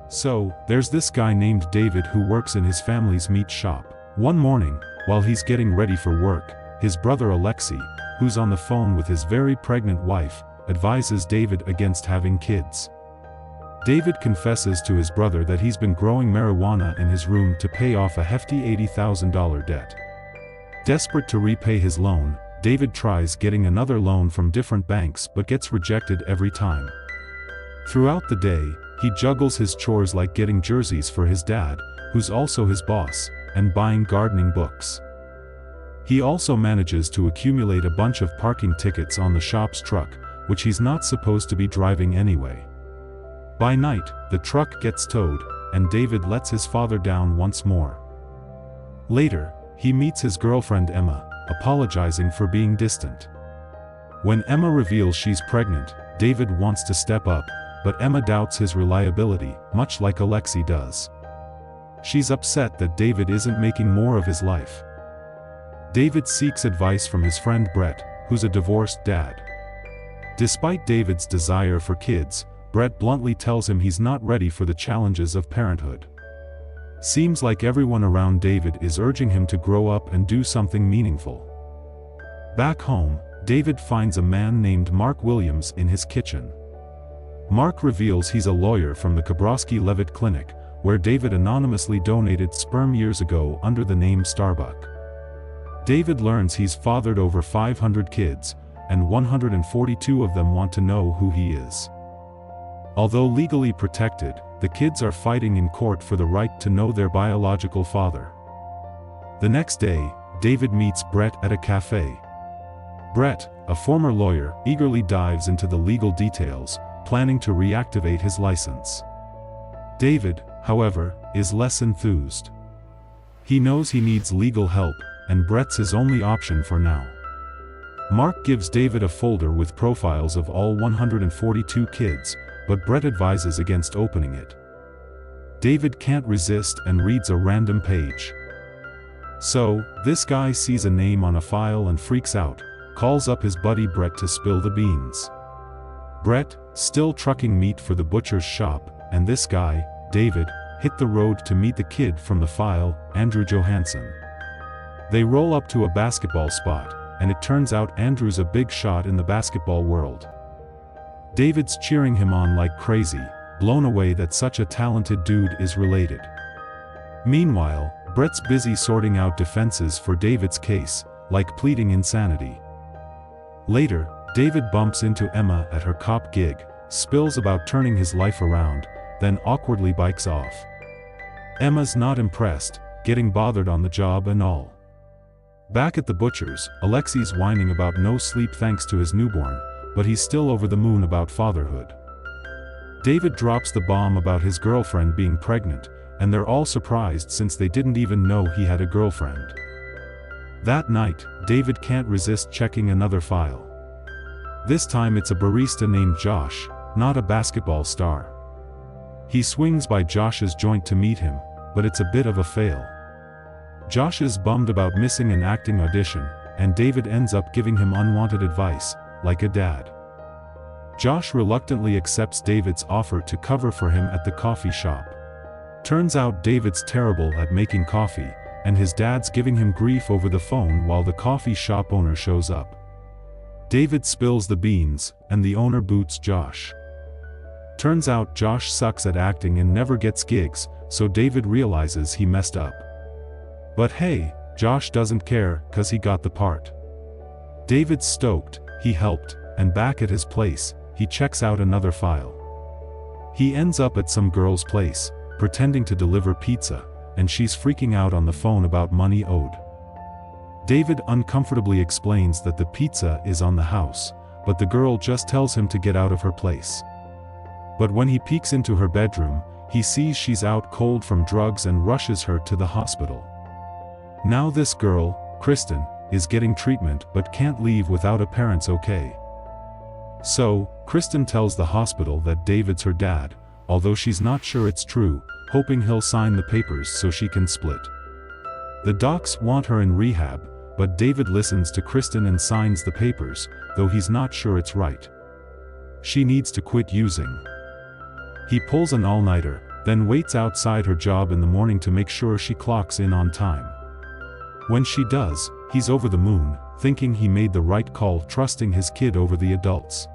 So, there's this guy named David who works in his family's meat shop. One morning, while he's getting ready for work, his brother Alexei, who's on the phone with his very pregnant wife, advises David against having kids. David confesses to his brother that he's been growing marijuana in his room to pay off a hefty $80,000 debt. Desperate to repay his loan, David tries getting another loan from different banks but gets rejected every time. Throughout the day, he juggles his chores like getting jerseys for his dad, who's also his boss, and buying gardening books. He also manages to accumulate a bunch of parking tickets on the shop's truck, which he's not supposed to be driving anyway. By night, the truck gets towed, and David lets his father down once more. Later, he meets his girlfriend Emma, apologizing for being distant. When Emma reveals she's pregnant, David wants to step up, but Emma doubts his reliability, much like Alexei does. She's upset that David isn't making more of his life. David seeks advice from his friend Brett, who's a divorced dad. Despite David's desire for kids, Brett bluntly tells him he's not ready for the challenges of parenthood. Seems like everyone around David is urging him to grow up and do something meaningful. Back home, David finds a man named Mark Williams in his kitchen. Mark reveals he's a lawyer from the Kabrowski-Levitt Clinic, where David anonymously donated sperm years ago under the name Starbuck. David learns he's fathered over 500 kids, and 142 of them want to know who he is. Although legally protected, the kids are fighting in court for the right to know their biological father. The next day, David meets Brett at a cafe. Brett, a former lawyer, eagerly dives into the legal details, planning to reactivate his license. David, however, is less enthused. He knows he needs legal help, and Brett's his only option for now. Mark gives David a folder with profiles of all 142 kids, but Brett advises against opening it. David can't resist and reads a random page. So, this guy sees a name on a file and freaks out, calls up his buddy Brett to spill the beans. Brett, still trucking meat for the butcher's shop, and this guy, David, hit the road to meet the kid from the file, Andrew Johansson. They roll up to a basketball spot, and it turns out Andrew's a big shot in the basketball world. David's cheering him on like crazy, blown away that such a talented dude is related. Meanwhile, Brett's busy sorting out defenses for David's case, like pleading insanity. Later, David bumps into Emma at her cop gig, spills about turning his life around, then awkwardly bikes off. Emma's not impressed, getting bothered on the job and all. Back at the butcher's, Alexei's whining about no sleep thanks to his newborn, but he's still over the moon about fatherhood. David drops the bomb about his girlfriend being pregnant, and they're all surprised since they didn't even know he had a girlfriend. That night, David can't resist checking another file. This time it's a barista named Josh, not a basketball star. He swings by Josh's joint to meet him, but it's a bit of a fail. Josh is bummed about missing an acting audition, and David ends up giving him unwanted advice, like a dad. Josh reluctantly accepts David's offer to cover for him at the coffee shop. Turns out David's terrible at making coffee, and his dad's giving him grief over the phone while the coffee shop owner shows up. David spills the beans, and the owner boots Josh. Turns out Josh sucks at acting and never gets gigs, so David realizes he messed up. But hey, Josh doesn't care, 'cause he got the part. David's stoked, he helped, and back at his place, he checks out another file. He ends up at some girl's place, pretending to deliver pizza, and she's freaking out on the phone about money owed. David uncomfortably explains that the pizza is on the house, but the girl just tells him to get out of her place. But when he peeks into her bedroom, he sees she's out cold from drugs and rushes her to the hospital. Now this girl, Kristen, is getting treatment but can't leave without a parent's okay. So, Kristen tells the hospital that David's her dad, although she's not sure it's true, hoping he'll sign the papers so she can split. The docs want her in rehab, but David listens to Kristen and signs the papers, though he's not sure it's right. She needs to quit using. He pulls an all-nighter, then waits outside her job in the morning to make sure she clocks in on time. When she does, he's over the moon, thinking he made the right call trusting his kid over the adults.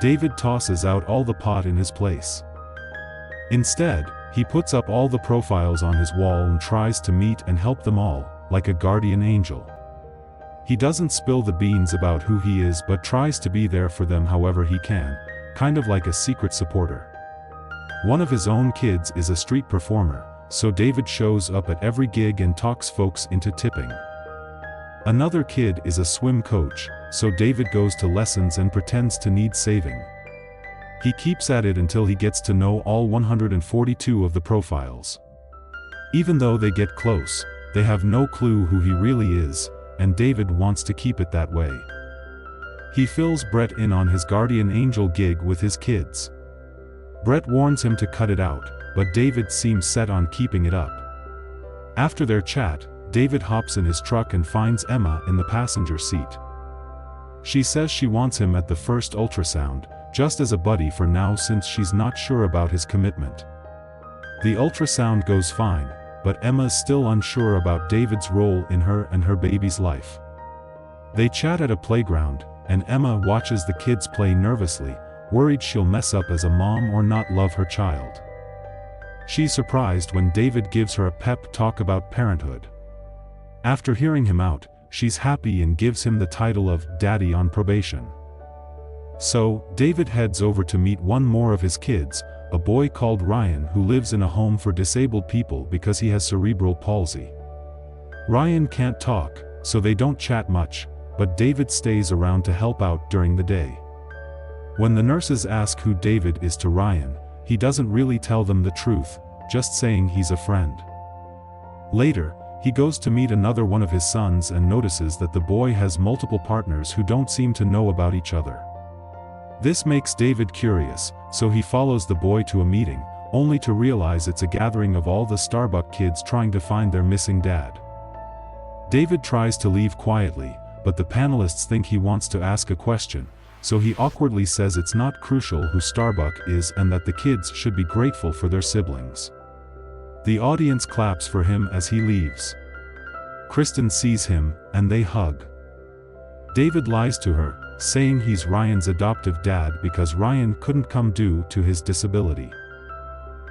David tosses out all the pot in his place. Instead, he puts up all the profiles on his wall and tries to meet and help them all, like a guardian angel. He doesn't spill the beans about who he is but tries to be there for them however he can, kind of like a secret supporter. One of his own kids is a street performer, so David shows up at every gig and talks folks into tipping. Another kid is a swim coach, so David goes to lessons and pretends to need saving. He keeps at it until he gets to know all 142 of the profiles. Even though they get close, they have no clue who he really is, and David wants to keep it that way. He fills Brett in on his guardian angel gig with his kids. Brett warns him to cut it out, but David seems set on keeping it up. After their chat, David hops in his truck and finds Emma in the passenger seat. She says she wants him at the first ultrasound, just as a buddy for now since she's not sure about his commitment. The ultrasound goes fine, but Emma's still unsure about David's role in her and her baby's life. They chat at a playground, and Emma watches the kids play nervously, worried she'll mess up as a mom or not love her child. She's surprised when David gives her a pep talk about parenthood. After hearing him out, she's happy and gives him the title of Daddy on probation. So, David heads over to meet one more of his kids, a boy called Ryan who lives in a home for disabled people because he has cerebral palsy. Ryan can't talk, so they don't chat much, but David stays around to help out during the day. When the nurses ask who David is to Ryan, he doesn't really tell them the truth, just saying he's a friend. Later, he goes to meet another one of his sons and notices that the boy has multiple partners who don't seem to know about each other. This makes David curious, so he follows the boy to a meeting, only to realize it's a gathering of all the Starbuck kids trying to find their missing dad. David tries to leave quietly, but the panelists think he wants to ask a question, so he awkwardly says it's not crucial who Starbuck is and that the kids should be grateful for their siblings. The audience claps for him as he leaves. Kristen sees him, and they hug. David lies to her, saying he's Ryan's adoptive dad because Ryan couldn't come due to his disability.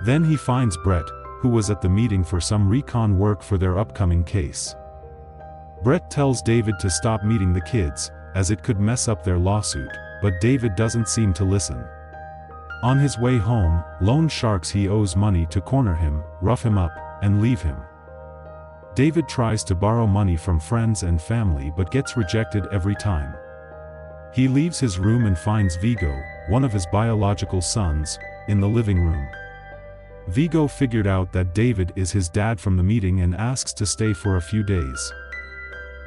Then he finds Brett, who was at the meeting for some recon work for their upcoming case. Brett tells David to stop meeting the kids, as it could mess up their lawsuit, but David doesn't seem to listen. On his way home, loan sharks he owes money to corner him, rough him up, and leave him. David tries to borrow money from friends and family but gets rejected every time. He leaves his room and finds Vigo, one of his biological sons, in the living room. Vigo figured out that David is his dad from the meeting and asks to stay for a few days.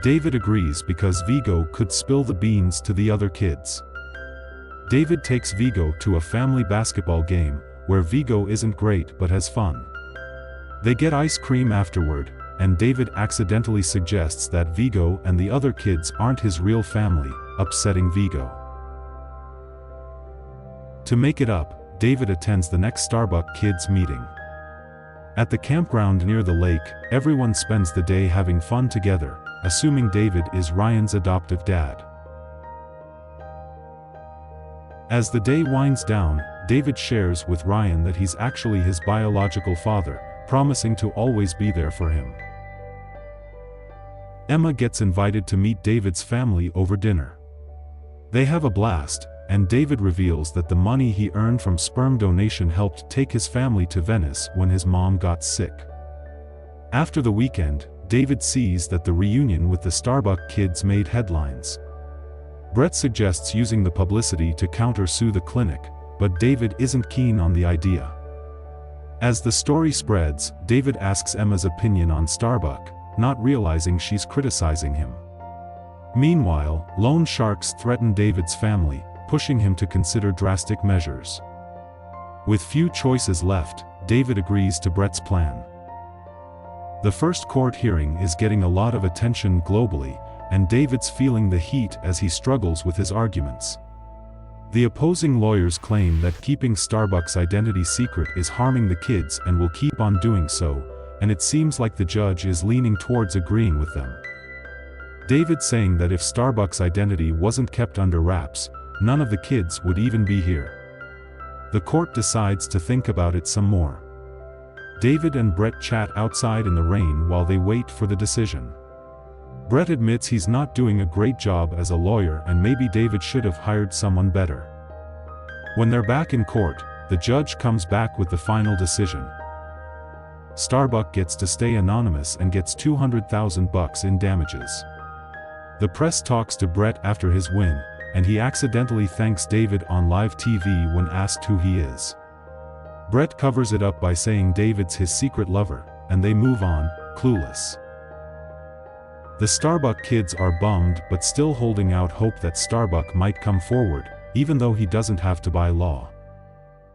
David agrees because Vigo could spill the beans to the other kids. David takes Vigo to a family basketball game, where Vigo isn't great but has fun. They get ice cream afterward, and David accidentally suggests that Vigo and the other kids aren't his real family, upsetting Vigo. To make it up, David attends the next Starbuck kids meeting. At the campground near the lake, everyone spends the day having fun together, assuming David is Ryan's adoptive dad. As the day winds down, David shares with Ryan that he's actually his biological father, promising to always be there for him. Emma gets invited to meet David's family over dinner. They have a blast, and David reveals that the money he earned from sperm donation helped take his family to Venice when his mom got sick. After the weekend, David sees that the reunion with the Starbuck kids made headlines. Brett suggests using the publicity to counter-sue the clinic, but David isn't keen on the idea. As the story spreads, David asks Emma's opinion on Starbuck, not realizing she's criticizing him. Meanwhile, loan sharks threaten David's family, pushing him to consider drastic measures. With few choices left, David agrees to Brett's plan. The first court hearing is getting a lot of attention globally, and David's feeling the heat as he struggles with his arguments. The opposing lawyers claim that keeping Starbucks' identity secret is harming the kids and will keep on doing so, and it seems like the judge is leaning towards agreeing with them. David saying that if Starbucks' identity wasn't kept under wraps, none of the kids would even be here. The court decides to think about it some more. David and Brett chat outside in the rain while they wait for the decision. Brett admits he's not doing a great job as a lawyer and maybe David should have hired someone better. When they're back in court, the judge comes back with the final decision. Starbucks gets to stay anonymous and gets $200,000 in damages. The press talks to Brett after his win, and he accidentally thanks David on live TV when asked who he is. Brett covers it up by saying David's his secret lover, and they move on, clueless. The Starbucks kids are bummed but still holding out hope that Starbucks might come forward, even though he doesn't have to by law.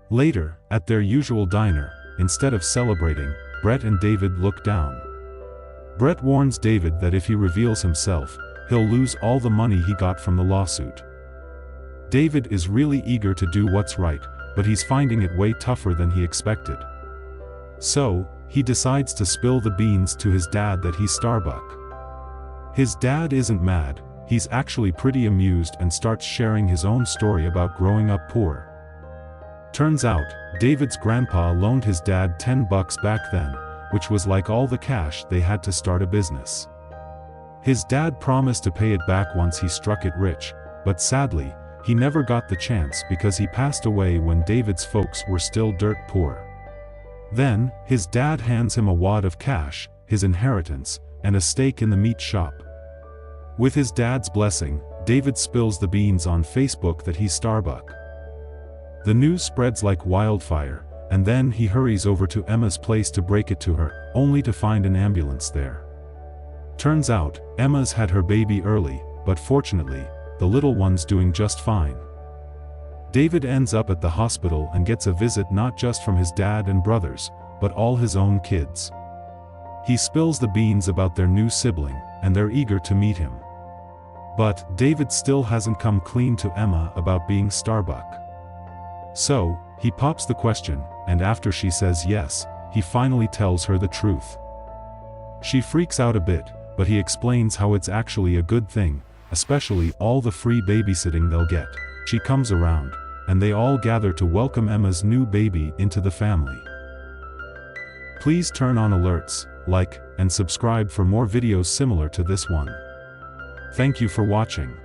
Later, at their usual diner, instead of celebrating, Brett and David look down. Brett warns David that if he reveals himself, he'll lose all the money he got from the lawsuit. David is really eager to do what's right, but he's finding it way tougher than he expected. So, he decides to spill the beans to his dad that he's Starbucks. His dad isn't mad, he's actually pretty amused and starts sharing his own story about growing up poor. Turns out, David's grandpa loaned his dad $10 back then, which was like all the cash they had to start a business. His dad promised to pay it back once he struck it rich, but sadly, he never got the chance because he passed away when David's folks were still dirt poor. Then, his dad hands him a wad of cash, his inheritance, and a stake in the meat shop. With his dad's blessing, David spills the beans on Facebook that he's Starbucks. The news spreads like wildfire, and then he hurries over to Emma's place to break it to her, only to find an ambulance there. Turns out, Emma's had her baby early, but fortunately, the little one's doing just fine. David ends up at the hospital and gets a visit not just from his dad and brothers, but all his own kids. He spills the beans about their new sibling, and they're eager to meet him. But David still hasn't come clean to Emma about being Starbucks. So, he pops the question, and after she says yes, he finally tells her the truth. She freaks out a bit, but he explains how it's actually a good thing, especially all the free babysitting they'll get. She comes around, and they all gather to welcome Emma's new baby into the family. Please turn on alerts, like, and subscribe for more videos similar to this one. Thank you for watching.